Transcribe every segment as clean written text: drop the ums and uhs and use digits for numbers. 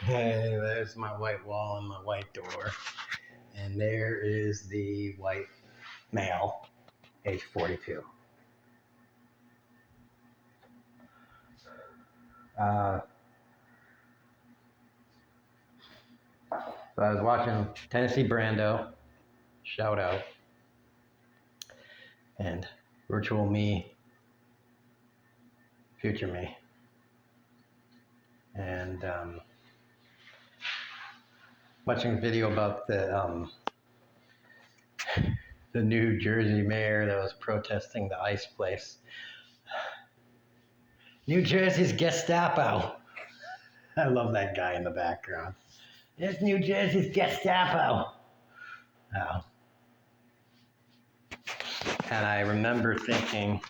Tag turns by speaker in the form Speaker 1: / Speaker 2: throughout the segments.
Speaker 1: Hey, there's my white wall and my white door. And there is the white male, age 42. Uh, so I was watching Tennessee Brando, shout out, and Virtual Me, Future Me. And watching a video about the New Jersey mayor that was protesting the ice place. New Jersey's Gestapo. I love that guy in the background. It's New Jersey's Gestapo. Oh. And I remember thinking,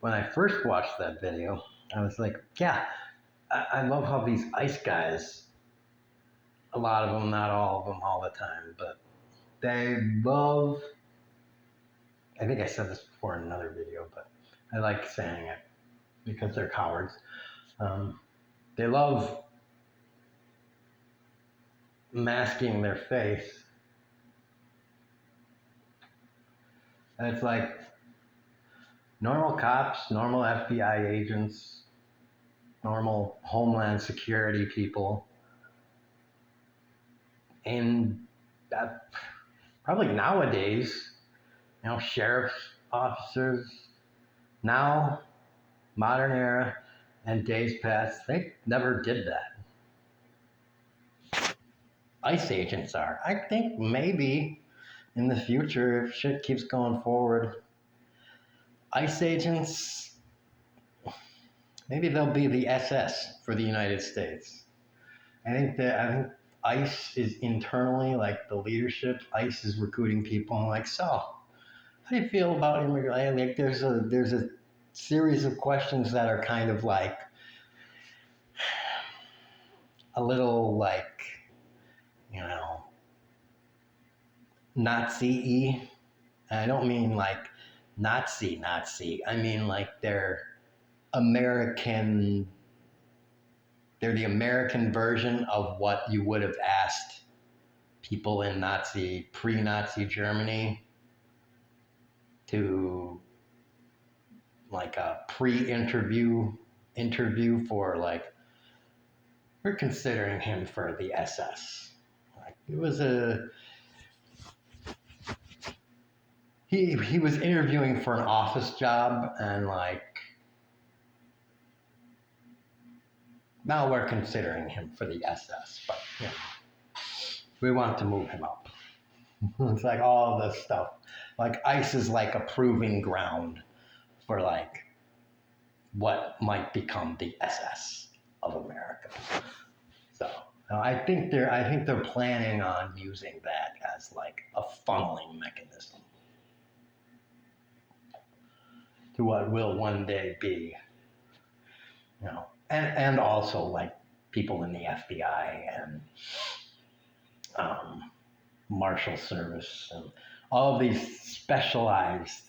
Speaker 1: when I first watched that video, I was like, yeah, I love how these ice guys, a lot of them, not all of them all the time, but they love, I think I said this before in another video, but I like saying it because they're cowards. They love masking their face. And it's like normal cops, normal FBI agents, normal Homeland Security people, and probably nowadays, sheriff's officers, now, modern era, and days past, they never did that. ICE agents are. I think maybe in the future, if shit keeps going forward, ICE agents, maybe they'll be the SS for the United States. I think ICE is internally, like the leadership, ICE is recruiting people. And like, so, how do you feel about immigration? Like, there's a series of questions that are kind of like a little like, Nazi-y. And I don't mean like Nazi. I mean like they're American. They're the American version of what you would have asked people in pre-Nazi Germany to like a pre-interview for like, we're considering him for the SS. Like it was he was interviewing for an office job, and like now we're considering him for the SS, but we want to move him up. It's like all this stuff. Like ICE is like a proving ground for like what might become the SS of America. So I think they're planning on using that as like a funneling mechanism to what will one day be, and also like people in the FBI and Marshal Service and all of these specialized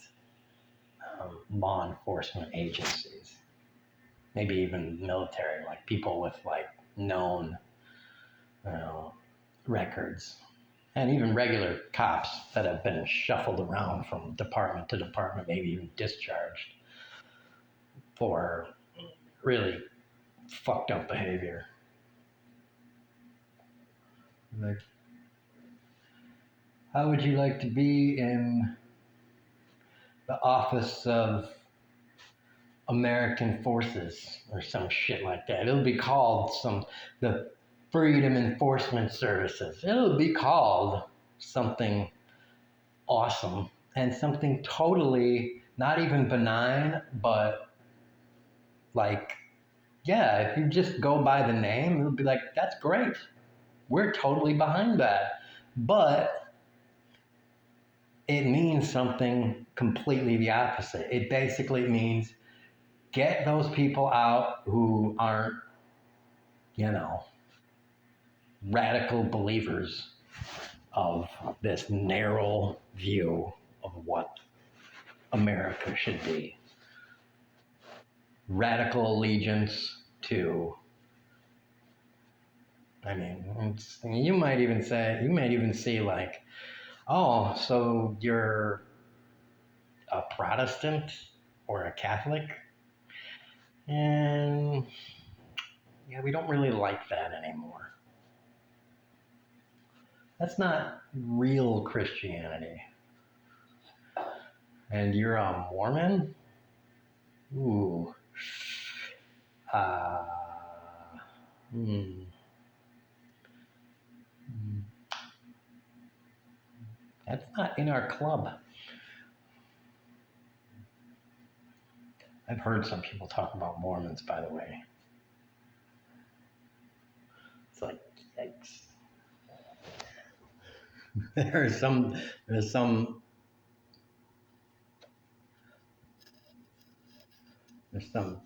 Speaker 1: law enforcement agencies, maybe even military, like people with like known records, and even regular cops that have been shuffled around from department to department, maybe even discharged for really fucked up behavior. Like, how would you like to be in the office of American Forces or some shit like that? It'll be called the Freedom Enforcement Services. It'll be called something awesome and something totally not even benign, but like, yeah, if you just go by the name, it'll be like, that's great. We're totally behind that. But it means something completely the opposite. It basically means get those people out who aren't, radical believers of this narrow view of what America should be. Radical allegiance to I mean, you might even see like, oh, so you're a Protestant or a Catholic, and yeah, we don't really like that anymore. That's not real Christianity. And you're a Mormon? Ooh. Uh, hmm. That's not in our club. I've heard some people talk about Mormons, by the way. It's like, yikes. there's some, there's some, there's some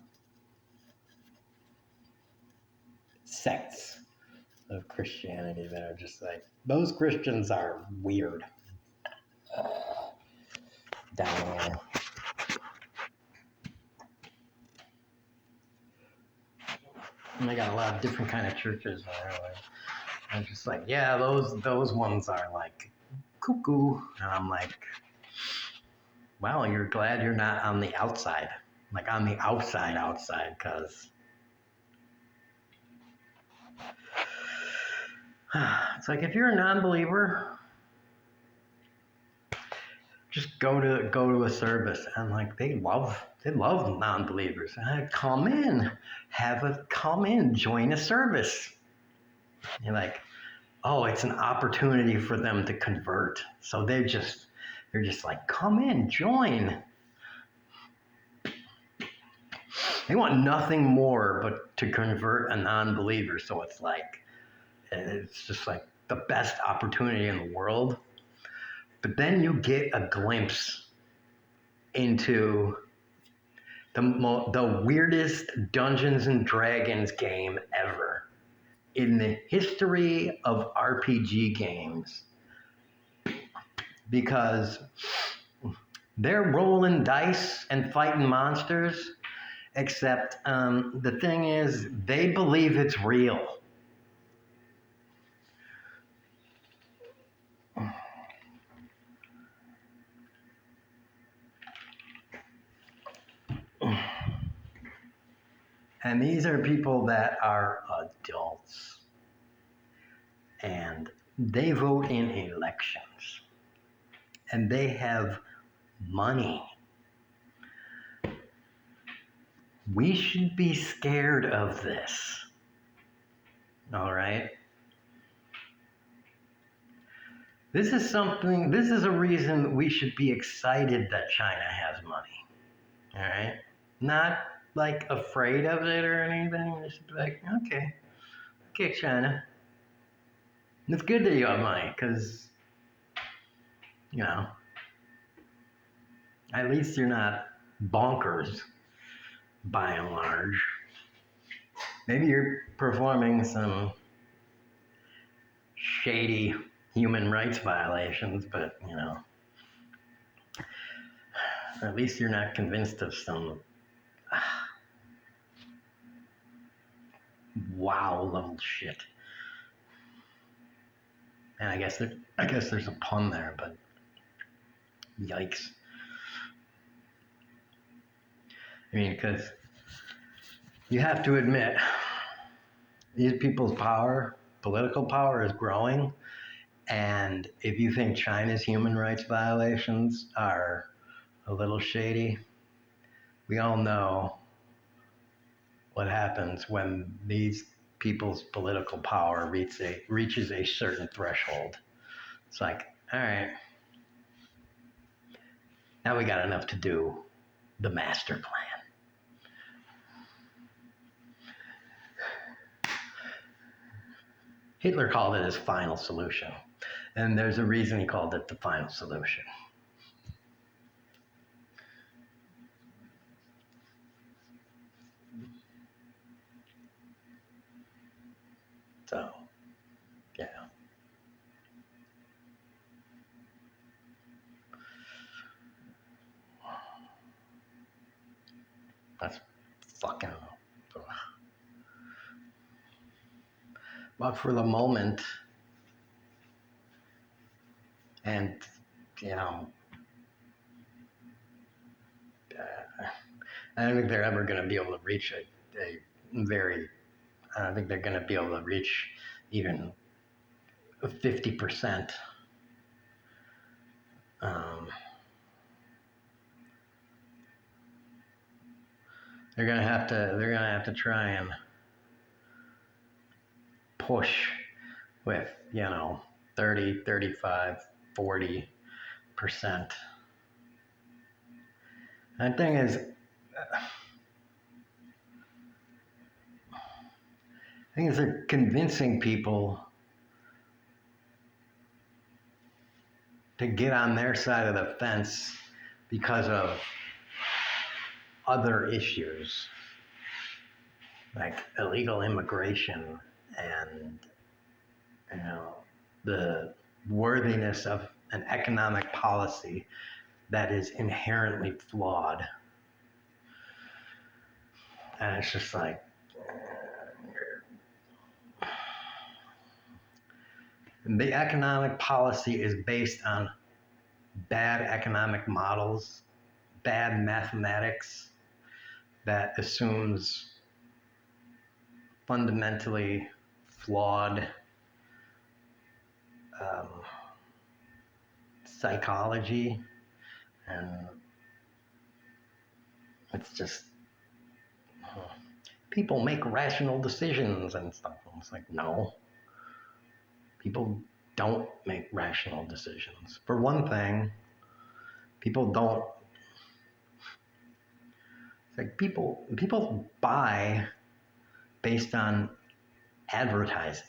Speaker 1: sects of Christianity that are just like, those Christians are weird down there. And they got a lot of different kind of churches there. Like, I'm just like, yeah, those ones are like cuckoo. And I'm like, well, you're glad you're not on the outside, like on the outside, because it's like if you're a non-believer, just go to a service, and like they love non-believers. And come in, join a service. You're like, oh, it's an opportunity for them to convert. So they're just like, come in, join. They want nothing more but to convert a non-believer. So it's just like the best opportunity in the world. But then you get a glimpse into the weirdest Dungeons and Dragons game ever in the history of RPG games, because they're rolling dice and fighting monsters, except the thing is, they believe it's real. And these are people that are adults, and they vote in elections, and they have money. We should be scared of this. All right? This is a reason we should be excited that China has money. All right? Not like afraid of it or anything. Just like, okay, China. It's good that you have money, because, at least you're not bonkers by and large. Maybe you're performing some shady human rights violations, but, at least you're not convinced of some wow level shit. And I guess there's a pun there, but yikes. I mean, because you have to admit, these people's political power is growing. And if you think China's human rights violations are a little shady, we all know what happens when these people's political power reaches a certain threshold. It's like, all right, now we got enough to do the master plan. Hitler called it his final solution. And there's a reason he called it the final solution. So, yeah. That's fucking... But for the moment, and you know, I don't think they're ever going to be able to reach a very. I don't think they're going to be able to reach even 50%. Um, they're gonna have to. They're gonna have to try and push with 30, 35, 40%. And the thing is, they're convincing people to get on their side of the fence because of other issues like illegal immigration and the worthiness of an economic policy that is inherently flawed. And it's just like, the economic policy is based on bad economic models, bad mathematics that assumes fundamentally flawed psychology, and it's just people make rational decisions and stuff. It's like, no, people don't make rational decisions. For one thing, people don't. It's like people buy based on advertising.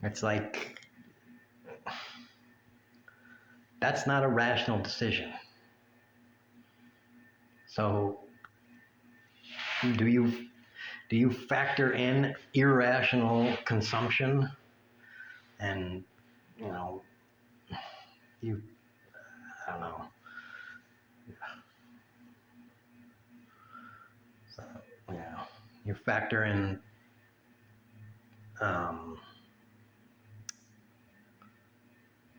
Speaker 1: It's like, that's not a rational decision. So do you factor in irrational consumption? And you I don't know. So you factor in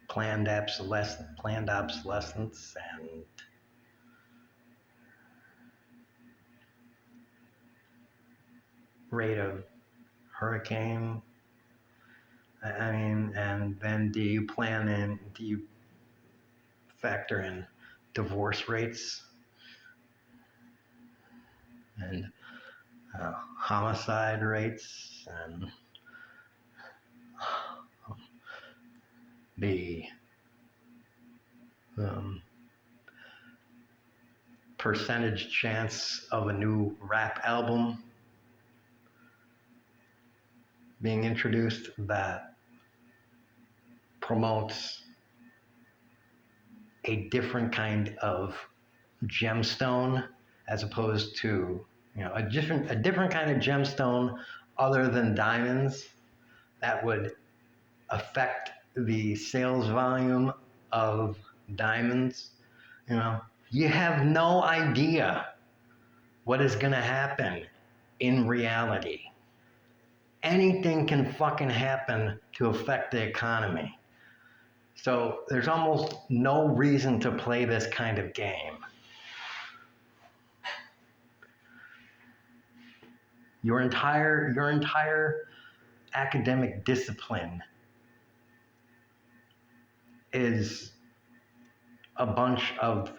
Speaker 1: planned obsolescence and rate of hurricane. I mean, and then do you factor in divorce rates and homicide rates and the percentage chance of a new rap album being introduced that promotes a different kind of gemstone as opposed to a different kind of gemstone other than diamonds that would affect the sales volume of diamonds. You have no idea what is going to happen in reality. Anything can fucking happen to affect the economy. So there's almost no reason to play this kind of game. Your entire academic discipline is a bunch of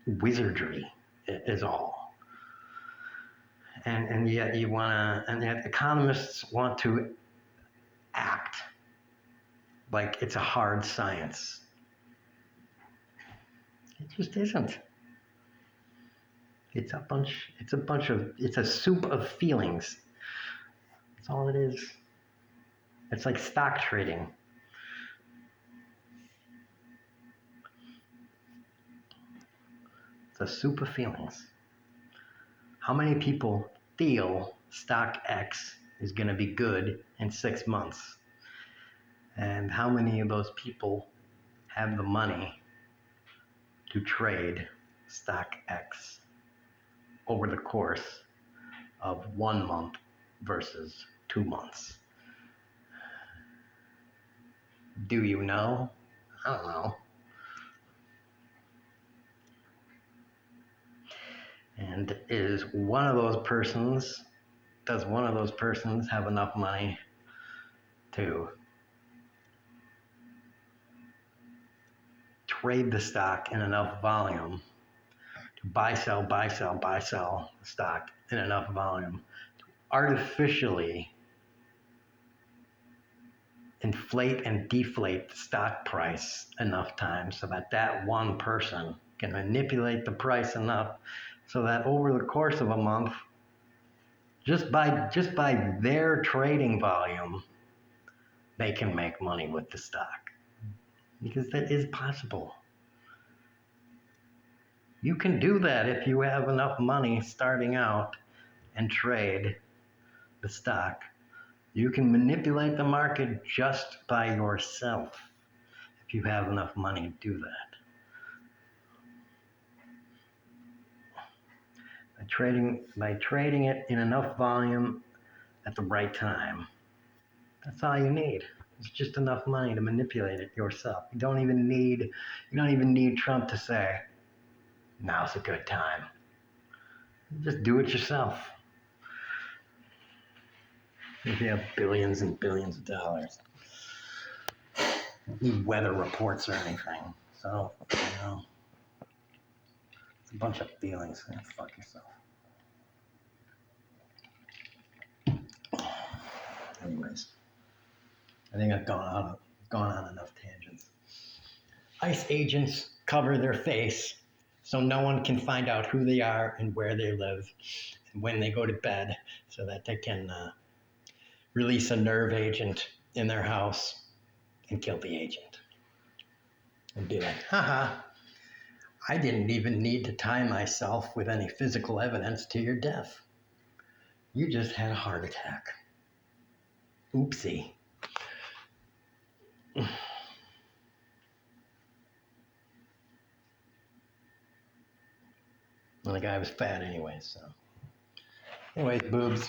Speaker 1: wizardry, is all. And yet economists want to act like it's a hard science. It just isn't. It's a soup of feelings. That's all it is. It's like stock trading. It's a soup of feelings. How many people feel stock X is going to be good in 6 months? And how many of those people have the money to trade stock X over the course of 1 month versus 2 months? Do you know? I don't know. And does one of those persons have enough money to trade the stock in enough volume, to buy, sell the stock in enough volume, to artificially inflate and deflate the stock price enough times so that that one person can manipulate the price enough so that over the course of a month, just by their trading volume, they can make money with the stock? Because that is possible. You can do that if you have enough money starting out and trade the stock. You can manipulate the market just by yourself if you have enough money to do that. By trading it in enough volume at the right time. That's all you need. It's just enough money to manipulate it yourself. You don't even need Trump to say, now's a good time. Just do it yourself. If you have billions and billions of dollars. You don't need weather reports or anything. So, it's a bunch of feelings. Fuck yourself. Anyways, I think I've gone on enough tangents. ICE agents cover their face so no one can find out who they are and where they live and when they go to bed, so that they can release a nerve agent in their house and kill the agent. And be like, haha, I didn't even need to tie myself with any physical evidence to your death. You just had a heart attack. Oopsie. Well, the guy was fat anyway, so. Anyways, boobs.